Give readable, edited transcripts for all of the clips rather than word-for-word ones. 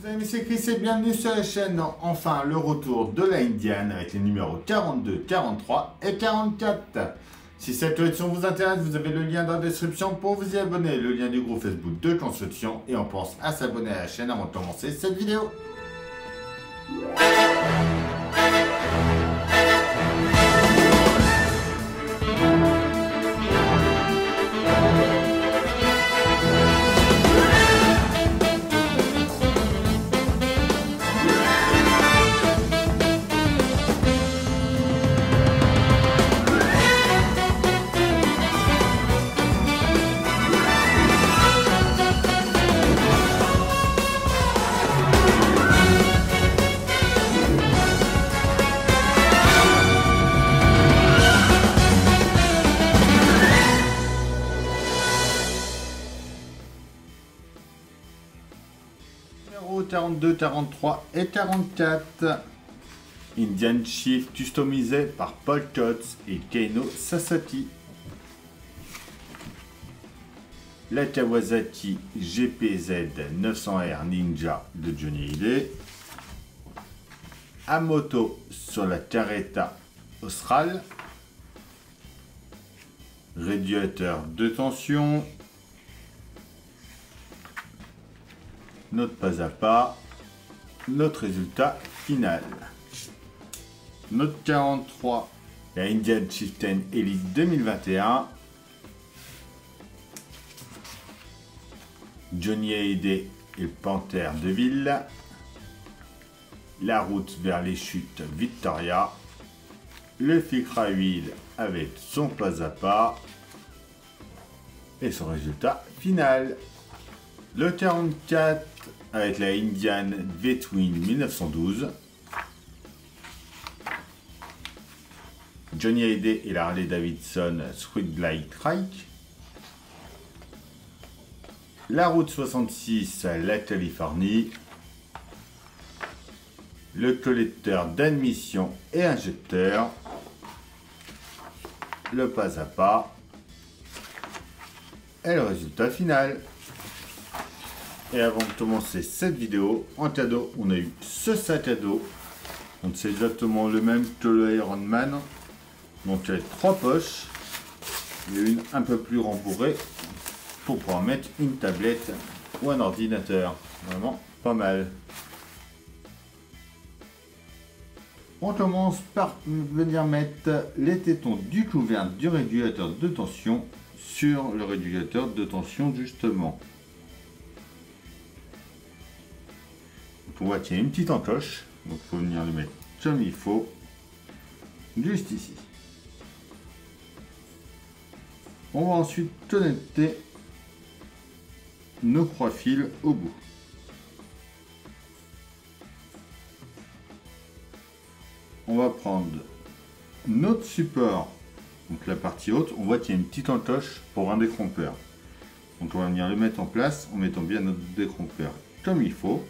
Salut, c'est Chris et bienvenue sur la chaîne. Enfin, le retour de la Indian avec les numéros 42, 43 et 44. Si cette collection vous intéresse, vous avez le lien dans la description pour vous y abonner. Le lien du groupe Facebook de construction et on pense à s'abonner à la chaîne avant de commencer cette vidéo. Numéro 42, 43 et 44. Indian Chief customisé par Paul Tots et Keino Sasaki. La Kawasaki GPZ 900R Ninja de Johnny Hallyday. À moto sur la Caretta Austral. Régulateur de tension. Notre pas à pas, notre résultat final. Notre 43, la Indian Chieftain Elite 2021. Johnny Hallyday et le Panthère de Ville. La route vers les chutes Victoria. Le filtre à huile avec son pas à pas. Et son résultat final. Le 44 avec la Indian V-Twin 1912. Johnny Hallyday et la Harley Davidson Sweet Glide Trike. La route 66, la Californie. Le collecteur d'admission et injecteur. Le pas à pas. Et le résultat final. Et avant de commencer cette vidéo, en cadeau, on a eu ce sac à dos. Donc c'est exactement le même que le Iron Man. Donc il y a 3 poches. Il y a une un peu plus rembourrée pour pouvoir mettre une tablette ou un ordinateur. Vraiment pas mal. On commence par venir mettre les tétons du couvercle du régulateur de tension sur le régulateur de tension justement. On voit qu'il y a une petite encoche, donc il faut venir le mettre comme il faut, juste ici. On va ensuite connecter nos 3 fils au bout. On va prendre notre support, donc la partie haute, on voit qu'il y a une petite encoche pour un décrompeur. Donc on va venir le mettre en place en mettant bien notre décrompeur comme il faut.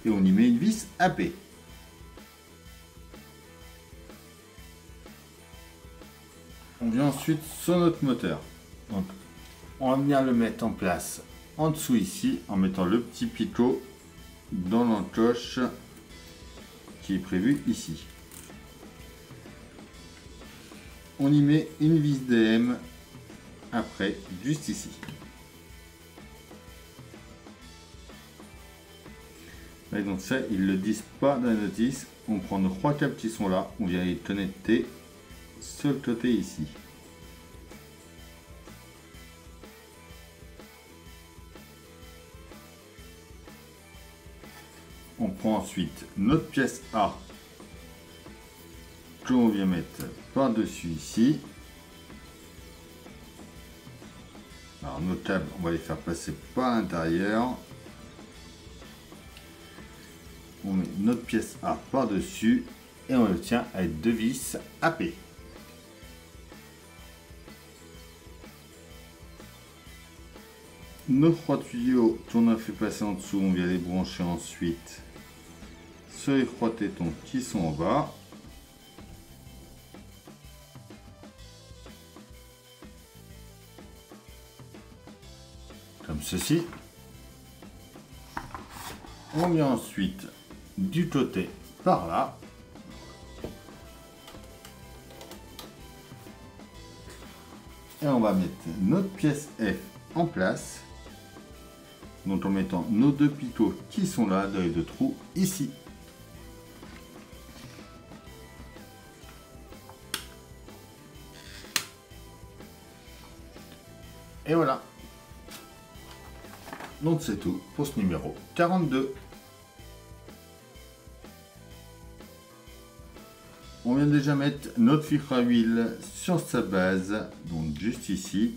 Et on y met une vis AP. On vient ensuite sur notre moteur. Donc, on va venir le mettre en place en dessous ici en mettant le petit picot dans l'encoche qui est prévu ici. On y met une vis DM après, juste ici. Et donc ça, ils ne le disent pas dans la notice. On prend nos 3 câbles qui sont là, on vient les connecter sur le côté ici. On prend ensuite notre pièce A que l'on vient mettre par-dessus ici. Alors nos câbles, on va les faire passer par l'intérieur. On met notre pièce A par-dessus et on le tient avec 2 vis AP. Nos 3 tuyaux qu'on a fait passer en dessous, on vient les brancher ensuite sur les 3 tétons qui sont en bas. Comme ceci. On vient ensuite du côté par là. Et on va mettre notre pièce F en place. Donc en mettant nos deux picots qui sont là dans les deux trous ici. Et voilà. Donc c'est tout pour ce numéro 42. On vient déjà mettre notre filtre à huile sur sa base, donc juste ici,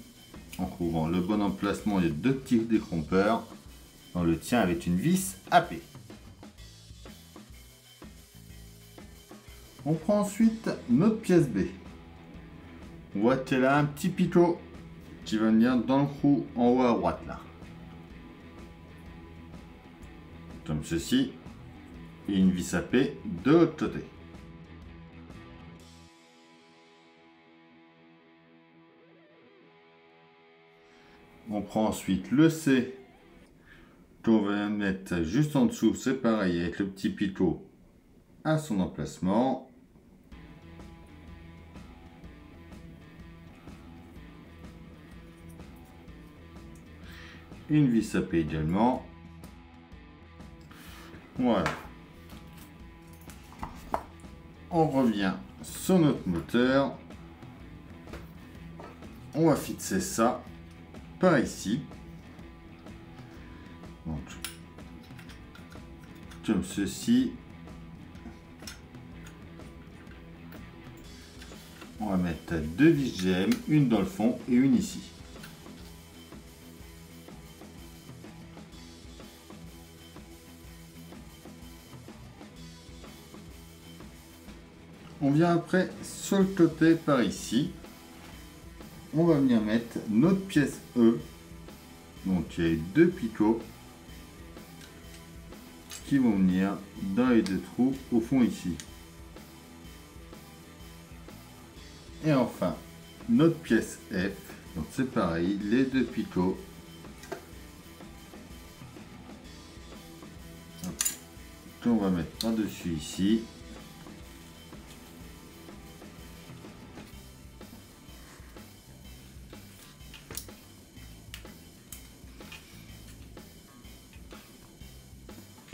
en trouvant le bon emplacement. Il y a deux petits décrompeurs. On le tient avec une vis AP. On prend ensuite notre pièce B. On voit qu'elle a un petit picot qui va venir dans le trou en haut à droite là. Comme ceci. Et une vis AP de l'autre côté. On prend ensuite le C qu'on va mettre juste en dessous. C'est pareil avec le petit picot à son emplacement. Une vis AP également. Voilà. On revient sur notre moteur. On va fixer ça par ici. Donc, comme ceci. On va mettre deux vis GM, une dans le fond et une ici. On vient après sur le côté par ici. On va venir mettre notre pièce E. Donc il y a deux picots qui vont venir dans les deux trous au fond ici. Et enfin notre pièce F. Donc c'est pareil, les deux picots. Qu'on va mettre par-dessus ici.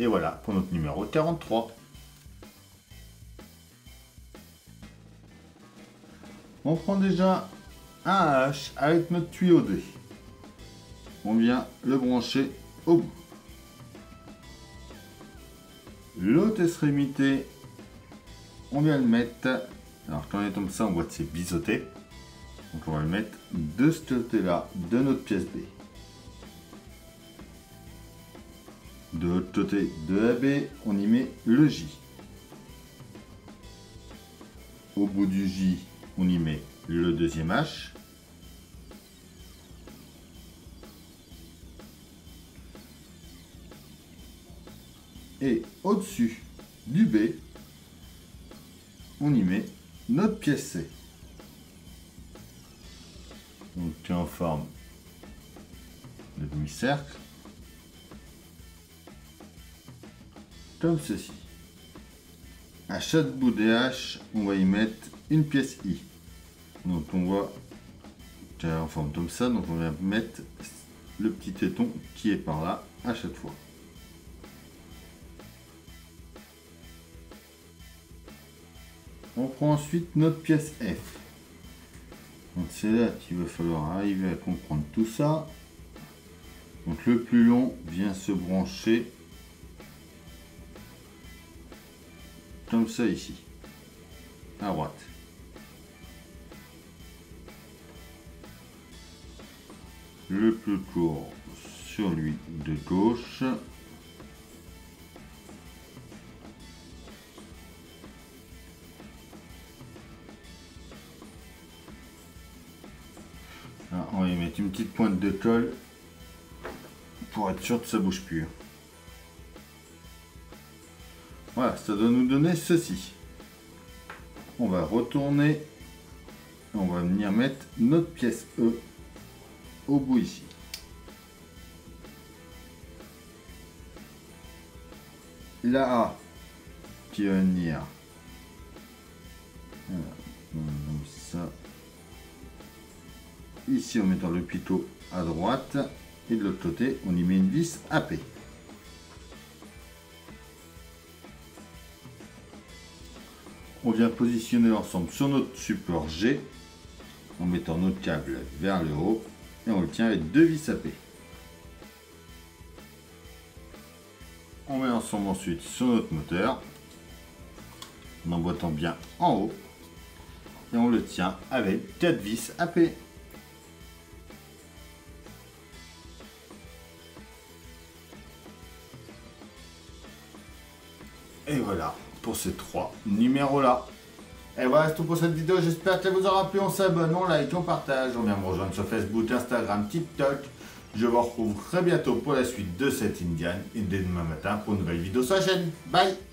Et voilà pour notre numéro 43. On prend déjà un H avec notre tuyau D. On vient le brancher au bout. L'autre extrémité, on vient le mettre. Alors quand on est comme ça, on voit que c'est biseauté. Donc on va le mettre de ce côté-là de notre pièce B. De l'autre côté de la B, on y met le J. Au bout du J, on y met le deuxième H. Et au-dessus du B, on y met notre pièce C. Donc qui est en forme de demi-cercle. Comme ceci. À chaque bout des H, on va y mettre une pièce I. Donc on voit qu'elle est en forme comme ça, donc on va mettre le petit téton qui est par là à chaque fois. On prend ensuite notre pièce F. Donc c'est là qu'il va falloir arriver à comprendre tout ça. Donc le plus long vient se brancher comme ça ici, à droite. Le plus court sur lui de gauche. Alors, on va y mettre une petite pointe de colle pour être sûr que ça bouge plus. Voilà, ça doit nous donner ceci. On va retourner, on va venir mettre notre pièce E au bout ici. la A qui va venir. Voilà. Donc ça. Ici en mettant le pitot à droite. Et de l'autre côté, on y met une vis AP. On vient positionner l'ensemble sur notre support G en mettant notre câble vers le haut et on le tient avec deux vis AP. On met l'ensemble ensuite sur notre moteur en emboîtant bien en haut et on le tient avec 4 vis AP. Et voilà pour ces 3 numéros là. Et voilà, c'est tout pour cette vidéo, j'espère qu'elle vous aura plu. On s'abonne, on like, on partage, on vient me rejoindre sur Facebook, Instagram, TikTok. Je vous retrouve très bientôt pour la suite de cette Indian et dès demain matin pour une nouvelle vidéo sur la chaîne. Bye!